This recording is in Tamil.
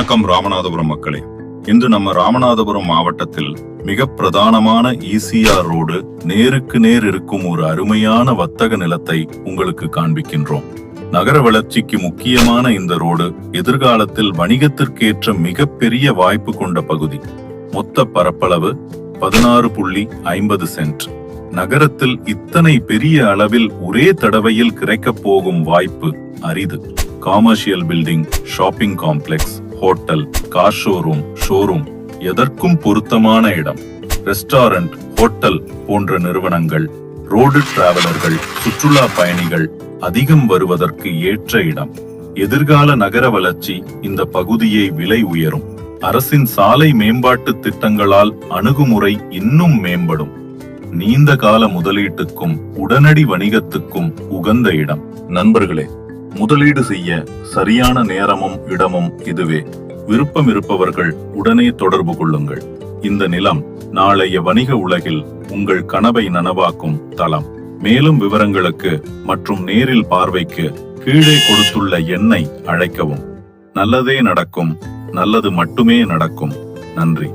வணக்கம் ராமநாதபுரம் மக்களே. இன்று நம்ம ராமநாதபுரம் மாவட்டத்தில் மிக பிரதானமான ஈசிஆர் ரோடு நேருக்கு நேர் இருக்கும் ஒரு அருமையான வர்த்தக நிலத்தை உங்களுக்கு காண்பிக்கின்றோம். நகர வளர்ச்சிக்கு முக்கியமான இந்த ரோடு எதிர்காலத்தில் வணிகத்திற்கேற்ற மிகப்பெரிய வாய்ப்பு கொண்ட பகுதி. மொத்த பரப்பளவு 16.50 சென்ட். நகரத்தில் இத்தனை பெரிய அளவில் ஒரே தடவையில் கிடைக்கப் போகும் வாய்ப்பு அரிது. Commercial building, shopping complex, hotel, car showroom எதற்கும் பொருத்தமான இடம். ரெஸ்டாரண்ட், ஹோட்டல் போன்ற நிறுவனங்கள், ரோடு டிராவலர்கள், சுற்றுலா பயணிகள் அதிகம் வருவதற்கு ஏற்ற இடம். எதிர்கால நகர வளர்ச்சி இந்த பகுதியை விலை உயரும். அரசின் சாலை மேம்பாட்டு திட்டங்களால் அணுகுமுறை இன்னும் மேம்படும். நீண்ட கால முதலீட்டுக்கும் உடனடி வணிகத்துக்கும் உகந்த இடம். நண்பர்களே, முதலீடு செய்ய சரியான நேரமும் இடமும் இதுவே. விருப்பம் இருப்பவர்கள் உடனே தொடர்பு கொள்ளுங்கள். இந்த நிலம் நாளைய வணிக உலகில் உங்கள் கனவை நனவாக்கும் தளம். மேலும் விவரங்களுக்கு மற்றும் நேரில் பார்வைக்கு கீழே கொடுத்துள்ள எண்ணை அழைக்கவும். நல்லதே நடக்கும், நல்லது மட்டுமே நடக்கும். நன்றி.